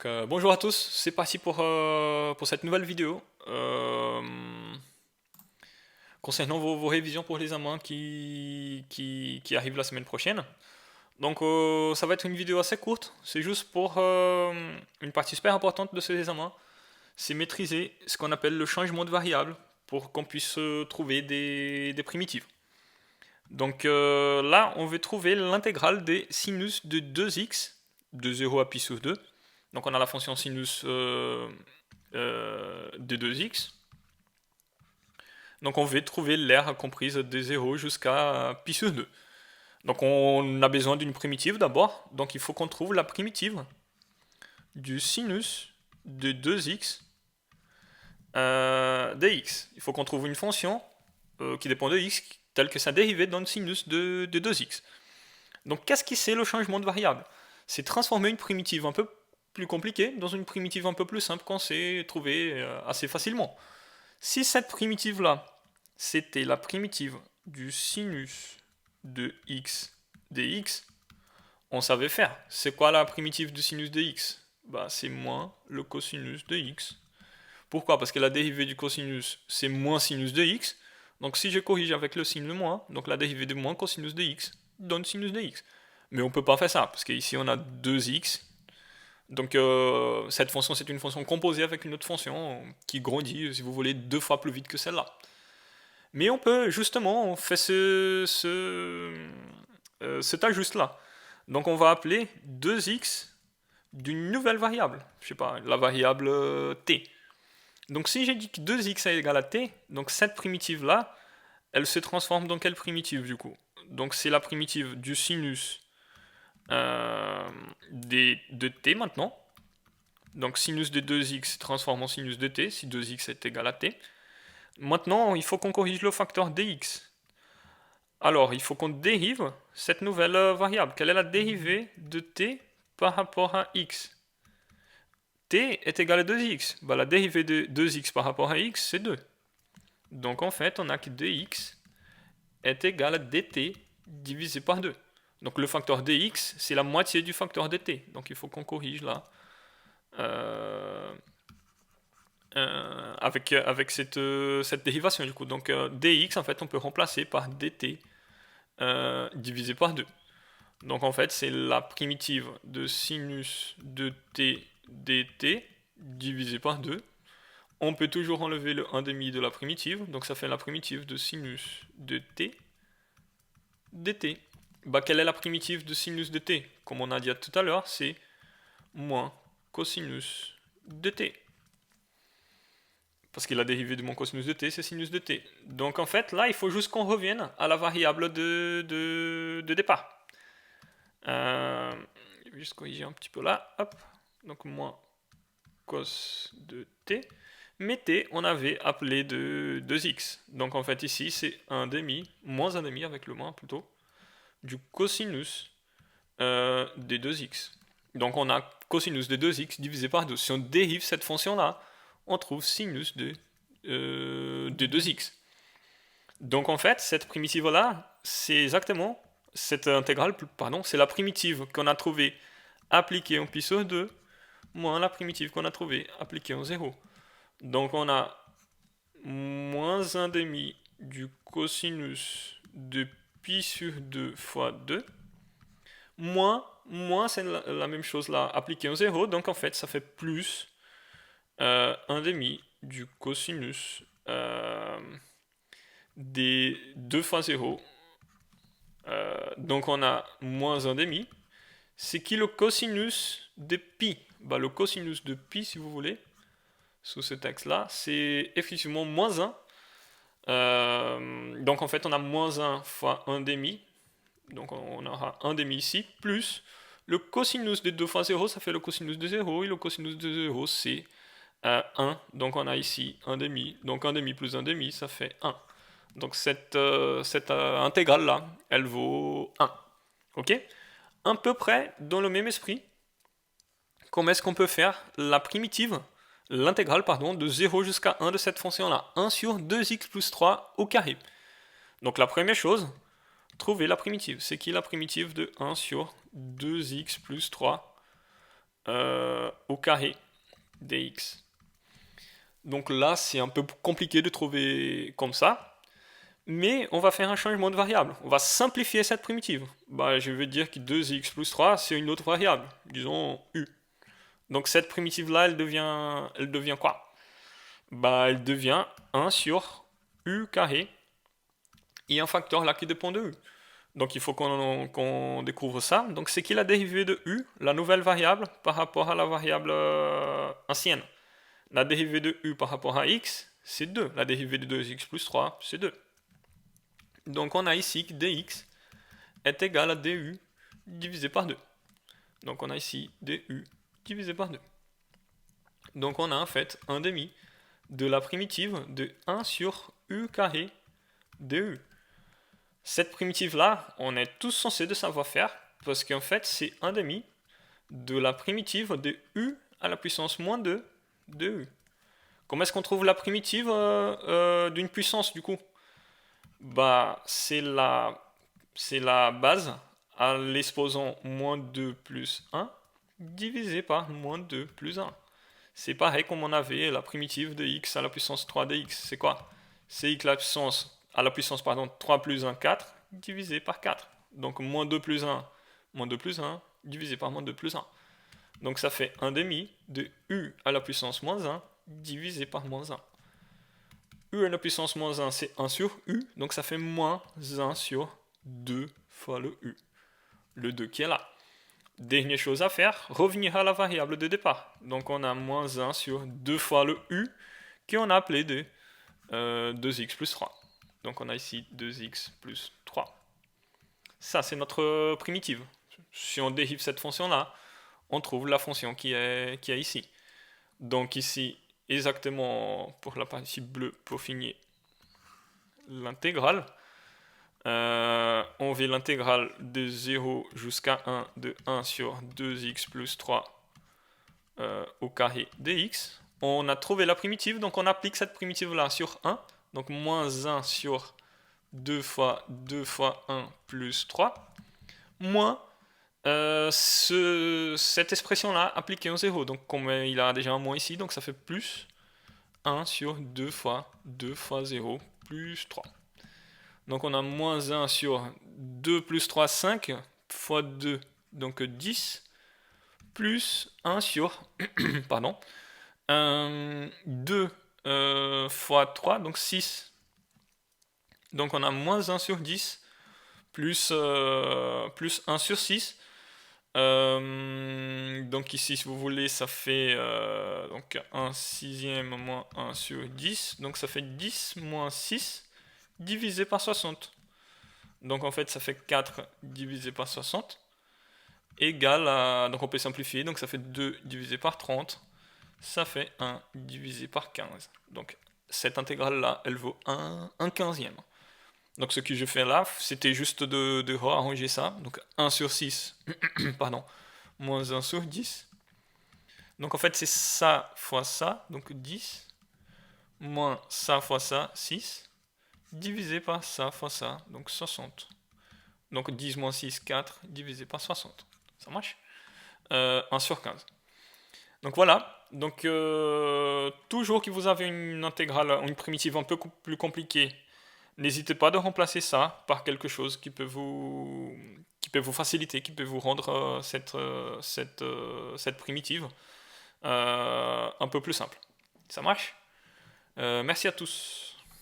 Bonjour à tous, c'est parti pour cette nouvelle vidéo concernant vos révisions pour l'examen qui arrive la semaine prochaine. Donc ça va être une vidéo assez courte, c'est juste pour une partie super importante de ces examens, c'est maîtriser ce qu'on appelle le changement de variable pour qu'on puisse trouver des primitives. Donc là, on veut trouver l'intégrale des sinus de 2x, de 0 à pi sur 2. Donc on a la fonction sinus de 2x. Donc on veut trouver l'aire comprise de 0 jusqu'à pi sur 2. Donc on a besoin d'une primitive d'abord. Donc il faut qu'on trouve la primitive du sinus de 2x dx. Il faut qu'on trouve une fonction qui dépend de x telle que sa dérivée dans le sinus de 2x. Donc qu'est-ce que c'est le changement de variable? C'est transformer une primitive un peu plus compliquée dans une primitive un peu plus simple qu'on sait trouver assez facilement. Si cette primitive-là, c'était la primitive du sinus de x dx, on savait faire. C'est quoi la primitive du sinus de x? C'est moins le cosinus de x. Pourquoi? Parce que la dérivée du cosinus, c'est moins sinus de x. Donc si je corrige avec le signe de moins, donc la dérivée de moins cosinus de x donne sinus de x. Mais on ne peut pas faire ça, parce qu'ici on a 2x. Donc cette fonction, c'est une fonction composée avec une autre fonction qui grandit, si vous voulez, 2 fois plus vite que celle-là. Mais on peut justement faire cet ajuste-là. Donc on va appeler 2x d'une nouvelle variable. Je sais pas, la variable t. Donc si j'ai dit que 2x est égal à t, donc cette primitive-là, elle se transforme dans quelle primitive du coup? Donc c'est la primitive du sinus de t maintenant. Donc sinus de 2x transforme en sinus de t, si 2x est égal à t. Maintenant, il faut qu'on corrige le facteur dx. Alors, il faut qu'on dérive cette nouvelle variable. Quelle est la dérivée de t par rapport à x? T est égal à 2x. La dérivée de 2x par rapport à x, c'est 2. Donc en fait, on a que 2x est égal à dt divisé par 2. Donc le facteur dx, c'est la moitié du facteur dt. Donc il faut qu'on corrige là. Avec cette dérivation du coup. Donc dx, en fait, on peut remplacer par dt divisé par 2. Donc en fait, c'est la primitive de sinus de t dt divisé par 2. On peut toujours enlever le 1,5 de la primitive, donc ça fait la primitive de sinus de t dt. Quelle est la primitive de sinus de t? Comme on a dit tout à l'heure, c'est moins cosinus de t. Parce que la dérivée de mon cosinus de t, c'est sinus de t. Donc en fait, là, il faut juste qu'on revienne à la variable de départ. Je vais juste corriger un petit peu là. Hop. Donc moins cos de t. Mais t, on avait appelé de 2x. Donc en fait, ici, c'est 1,5, moins 1,5 avec le moins plutôt, du cosinus de 2x. Donc on a cosinus de 2x divisé par 2. Si on dérive cette fonction-là, on trouve sinus de 2x. Donc en fait, cette primitive-là, c'est exactement cette intégrale, pardon, c'est la primitive qu'on a trouvée appliquée en pi sur 2 moins la primitive qu'on a trouvée appliquée en 0. Donc on a moins 1,5 du cosinus de pi sur 2 fois 2 moins c'est la même chose là appliquée en 0, donc en fait ça fait plus 1,5 du cosinus des 2 fois 0. Donc on a moins 1,5. C'est qui le cosinus de pi? Le cosinus de pi, si vous voulez, sous ce texte-là, c'est effectivement moins 1. Donc en fait, on a moins 1 fois 1,5. Donc on aura 1,5 ici, plus le cosinus de 2 fois 0, ça fait le cosinus de 0, et le cosinus de 0, c'est 1. Donc on a ici 1,5. Donc 1,5 plus 1,5, ça fait 1. Donc cette intégrale-là, elle vaut 1. Ok? À peu près dans le même esprit, comment est-ce qu'on peut faire la primitive, l'intégrale, pardon, de 0 jusqu'à 1 de cette fonction-là? 1 sur 2x plus 3 au carré. Donc la première chose, trouver la primitive. C'est qui la primitive de 1 sur 2x plus 3 au carré dx. Donc là, c'est un peu compliqué de trouver comme ça, mais on va faire un changement de variable. On va simplifier cette primitive. Bah, je veux dire que 2x plus 3, c'est une autre variable, disons u. Donc cette primitive-là, elle devient quoi? Bah, elle devient 1 sur u carré et un facteur là qui dépend de u. Donc il faut qu'on découvre ça. Donc c'est qui la dérivée de u, la nouvelle variable, par rapport à la variable ancienne? La dérivée de u par rapport à x, c'est 2. La dérivée de 2x plus 3, c'est 2. Donc on a ici que dx est égal à du divisé par 2. Donc on a ici du divisé par 2. Donc on a en fait un demi de la primitive de 1 sur u carré du. Cette primitive-là, on est tous censés de savoir faire, parce qu'en fait c'est un demi de la primitive de u à la puissance moins 2 de u. Comment est-ce qu'on trouve la primitive d'une puissance du coup? Bah, c'est la base à l'exposant moins 2 plus 1 divisé par moins 2 plus 1. C'est pareil comme on avait la primitive de x à la puissance 3 de x. C'est quoi? C'est x à la puissance 3 plus 1, 4 divisé par 4. Donc moins 2 plus 1, moins 2 plus 1 divisé par moins 2 plus 1. Donc ça fait 1 demi de u à la puissance moins 1 divisé par moins 1. U à la puissance moins 1, c'est 1 sur U, donc ça fait moins 1 sur 2 fois le U. Le 2 qui est là. Dernière chose à faire, revenir à la variable de départ. Donc on a moins 1 sur 2 fois le U, qu'on a appelé de 2x plus 3. Donc on a ici 2x plus 3. Ça, c'est notre primitive. Si on dérive cette fonction-là, on trouve la fonction qui est ici. Donc ici, exactement pour la partie bleue, pour finir l'intégrale, on veut l'intégrale de 0 jusqu'à 1 de 1 sur 2x plus 3 au carré dx. On a trouvé la primitive, donc on applique cette primitive-là sur 1. Donc moins 1 sur 2 fois 1 plus 3, moins cette expression-là appliquée au 0. Donc comme il a déjà un moins ici, donc ça fait plus 1 sur 2 fois 0 plus 3. Donc on a moins 1 sur 2 plus 3, 5 fois 2, donc 10, plus 1 sur, pardon, 2 fois 3, donc 6. Donc on a moins 1 sur 10, plus 1 sur 6. Donc ici, si vous voulez, ça fait donc 1 sixième moins 1 sur 10. Donc ça fait 10 moins 6 divisé par 60. Donc en fait, ça fait 4 divisé par 60 égale à... Donc on peut simplifier, donc ça fait 2 divisé par 30. Ça fait 1 divisé par 15. Donc cette intégrale-là, elle vaut 1 quinzième. Donc ce que je fais là, c'était juste de réarranger ça. Donc 1 sur 6, pardon, moins 1 sur 10. Donc en fait c'est ça fois ça, donc 10, moins ça fois ça, 6, divisé par ça fois ça, donc 60. Donc 10 moins 6, 4, divisé par 60. Ça marche 1 sur 15. Donc voilà. Donc toujours que vous avez une intégrale, une primitive un peu plus compliquée, n'hésitez pas de remplacer ça par quelque chose qui peut vous faciliter, qui peut vous rendre cette primitive un peu plus simple. Ça marche? Merci à tous.